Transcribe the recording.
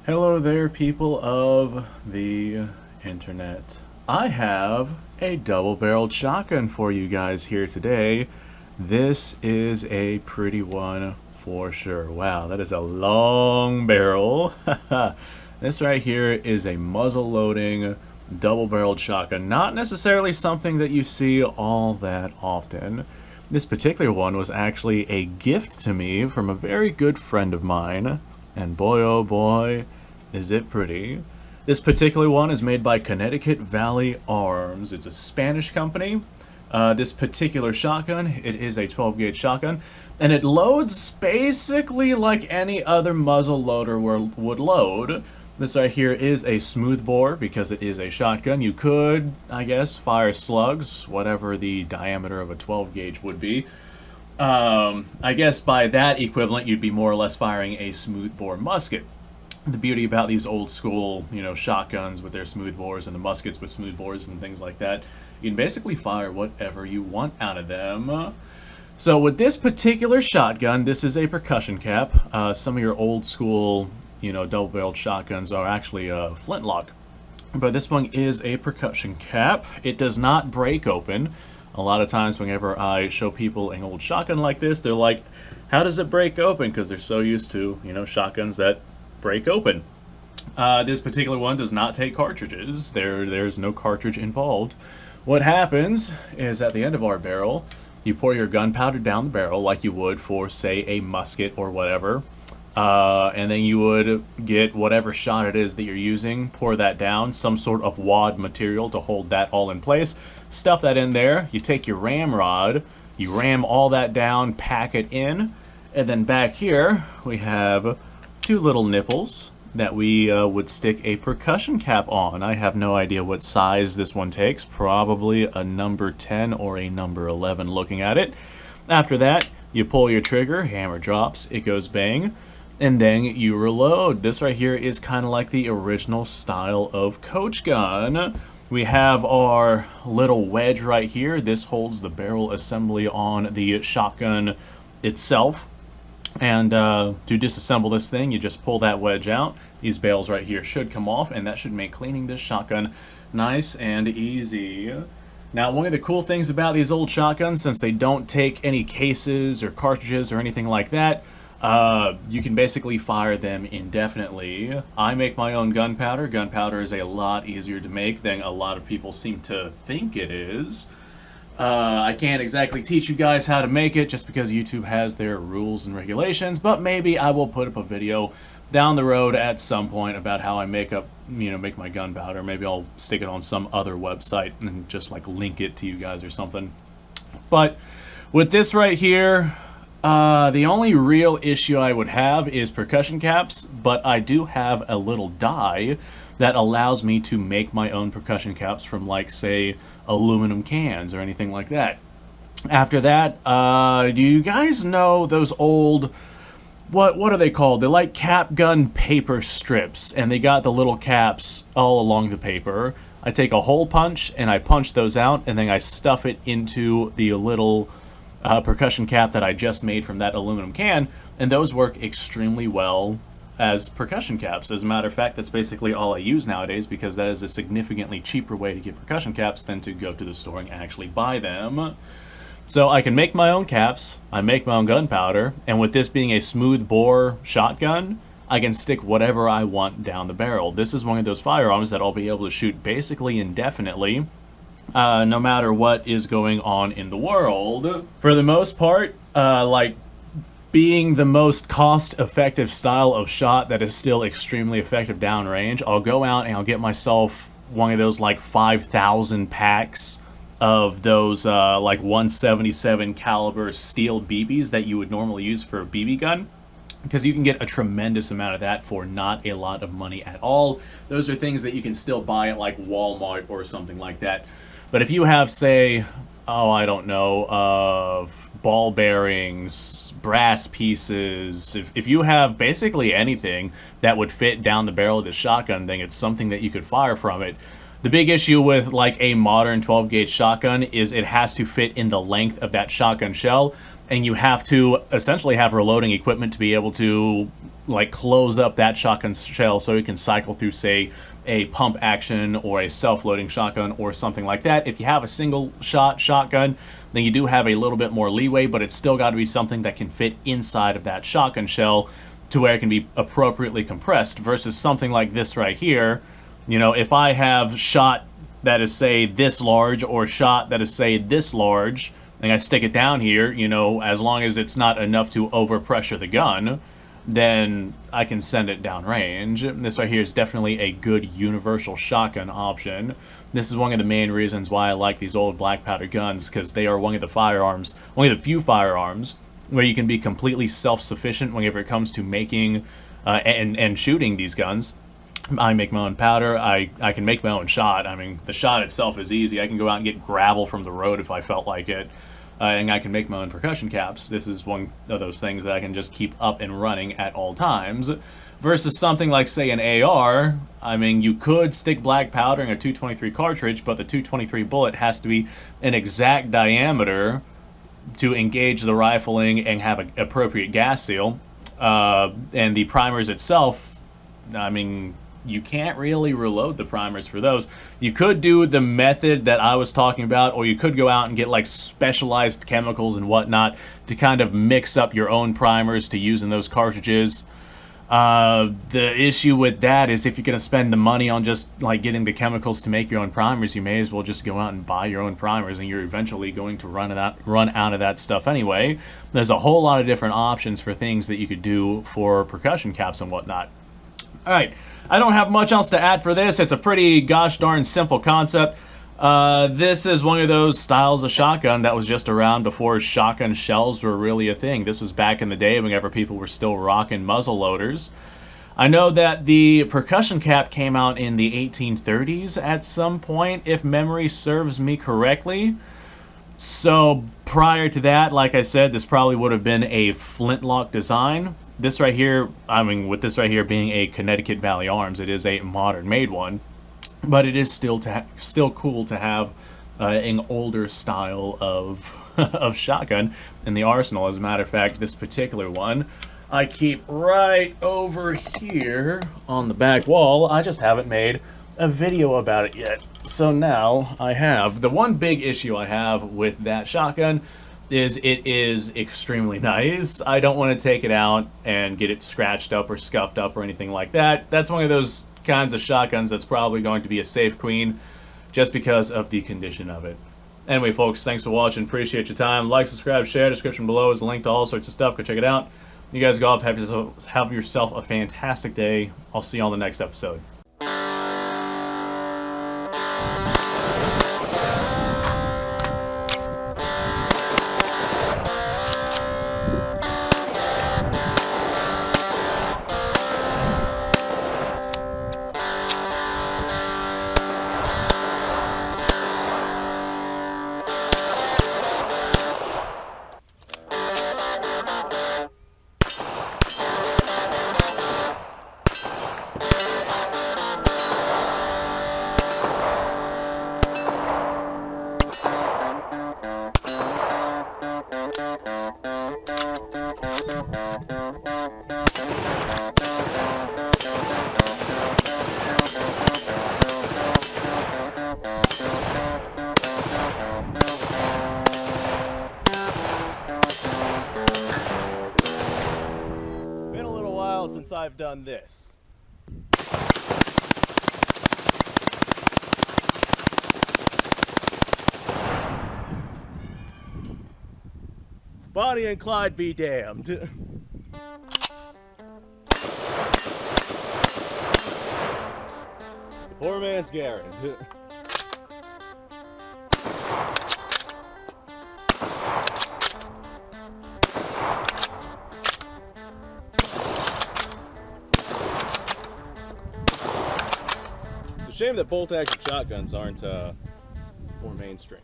Hello there, people of the internet. I have a double-barreled shotgun for you guys here today. This is a pretty one for sure. Wow, that is a long barrel. This right here is a muzzle-loading double-barreled shotgun. Not necessarily something that you see all that often. This particular one was actually a gift to me from a very good friend of mine. And boy, oh boy, is it pretty. This particular one is made by Connecticut Valley Arms. It's a Spanish company. This particular shotgun, it is a 12-gauge shotgun, and it loads basically like any other muzzle loader would load. This right here is a smoothbore because it is a shotgun. You could, I guess, fire slugs, whatever the diameter of a 12-gauge would be. I guess by that equivalent, you'd be more or less firing a smoothbore musket. The beauty about these old school, shotguns with their smoothbores and the muskets with smoothbores and things like that, you can basically fire whatever you want out of them. So with this particular shotgun, this is a percussion cap. Some of your old school, double-barreled shotguns are actually a flintlock. But this one is a percussion cap. It does not break open. A lot of times whenever I show people an old shotgun like this, they're like, how does it break open? Because they're so used to, shotguns that break open. This particular one does not take cartridges. There's no cartridge involved. What happens is at the end of our barrel, you pour your gunpowder down the barrel like you would for, say, a musket or whatever. And then you would get whatever shot it is that you're using, pour that down, some sort of wad material to hold that all in place. Stuff that in there. You take your ramrod, you ram all that down, pack it in, and then back here we have two little nipples that we would stick a percussion cap on. I have no idea what size this one takes. Probably a number 10 or a number 11 looking at it. After that, you pull your trigger, hammer drops, it goes bang, and then you reload. This right here is kind of like the original style of coach gun. We have our little wedge right here. This holds the barrel assembly on the shotgun itself. And to disassemble this thing, you just pull that wedge out. These bails right here should come off, and that should make cleaning this shotgun nice and easy. Now, one of the cool things about these old shotguns, since they don't take any cases or cartridges or anything like that, you can basically fire them indefinitely. I make my own gunpowder. Gunpowder is a lot easier to make than a lot of people seem to think it is. I can't exactly teach you guys how to make it just because YouTube has their rules and regulations, but maybe I will put up a video down the road at some point about how I make my gunpowder. Maybe I'll stick it on some other website and just like link it to you guys or something. But with this right here, the only real issue I would have is percussion caps, but I do have a little die that allows me to make my own percussion caps from, like, say, aluminum cans or anything like that. After that, do you guys know those old, what are they called? They're like cap gun paper strips, and they got the little caps all along the paper. I take a hole punch, and I punch those out, and then I stuff it into the little percussion cap that I just made from that aluminum can, and those work extremely well as percussion caps. As a matter of fact, that's basically all I use nowadays because that is a significantly cheaper way to get percussion caps than to go to the store and actually buy them. So I can make my own caps, I make my own gunpowder, and with this being a smooth bore shotgun, I can stick whatever I want down the barrel. This is one of those firearms that I'll be able to shoot basically indefinitely, no matter what is going on in the world. For the most part, being the most cost-effective style of shot that is still extremely effective downrange, I'll go out and I'll get myself one of those like 5,000 packs of those like 177 caliber steel BBs that you would normally use for a BB gun, because you can get a tremendous amount of that for not a lot of money at all. Those are things that you can still buy at like Walmart or something like that. But if you have, say, I don't know, ball bearings, brass pieces, if you have basically anything that would fit down the barrel of this shotgun, then it's something that you could fire from it. The big issue with like a modern 12-gauge shotgun is it has to fit in the length of that shotgun shell, and you have to essentially have reloading equipment to be able to like close up that shotgun shell so it can cycle through, say, a pump action or a self-loading shotgun or something like that. If you have a single shot shotgun, then you do have a little bit more leeway, but it's still got to be something that can fit inside of that shotgun shell to where it can be appropriately compressed, versus something like this right here. You know, if I have shot that is, say, this large, or shot that is, say, this large, and I stick it down here, you know, as long as it's not enough to overpressure the gun, then I can send it downrange. This right here is definitely a good universal shotgun option. This is one of the main reasons why I like these old black powder guns, because they are one of the firearms, one of the few firearms where you can be completely self-sufficient whenever it comes to making and shooting these guns. I make my own powder. I can make my own shot. I mean, the shot itself is easy. I can go out and get gravel from the road if I felt like it. And I can make my own percussion caps. This is one of those things that I can just keep up and running at all times. Versus something like, say, an AR, I mean, you could stick black powder in a 223 cartridge, but the 223 bullet has to be an exact diameter to engage the rifling and have an appropriate gas seal. And the primers itself, I mean, you can't really reload the primers for those. You could do the method that I was talking about, or you could go out and get like specialized chemicals and whatnot to kind of mix up your own primers to use in those cartridges. The issue with that is if you're going to spend the money on just like getting the chemicals to make your own primers, you may as well just go out and buy your own primers, and you're eventually going to run out of that stuff anyway. There's a whole lot of different options for things that you could do for percussion caps and whatnot. Alright, I don't have much else to add for this. It's a pretty gosh darn simple concept. This is one of those styles of shotgun that was just around before shotgun shells were really a thing. This was back in the day whenever people were still rocking muzzle loaders. I know that the percussion cap came out in the 1830s at some point, if memory serves me correctly. So prior to that, like I said, this probably would have been a flintlock design. This right here, I mean, with this right here being a Connecticut Valley Arms, it is a modern-made one. But it is still cool to have an older style of of shotgun in the arsenal. As a matter of fact, this particular one I keep right over here on the back wall. I just haven't made a video about it yet. So now I have. The one big issue I have with that shotgun is it is extremely nice. I don't want to take it out and get it scratched up or scuffed up or anything like that. That's one of those kinds of shotguns that's probably going to be a safe queen just because of the condition of it. Anyway, folks, thanks for watching. Appreciate your time. Like, subscribe, share. Description below is a link to all sorts of stuff. Go check it out. You guys go off. Have yourself a fantastic day. I'll see you on the next episode. Been a little while since I've done this. Bonnie and Clyde be damned. The poor man's Garrett. It's a shame that bolt-action shotguns aren't more mainstream.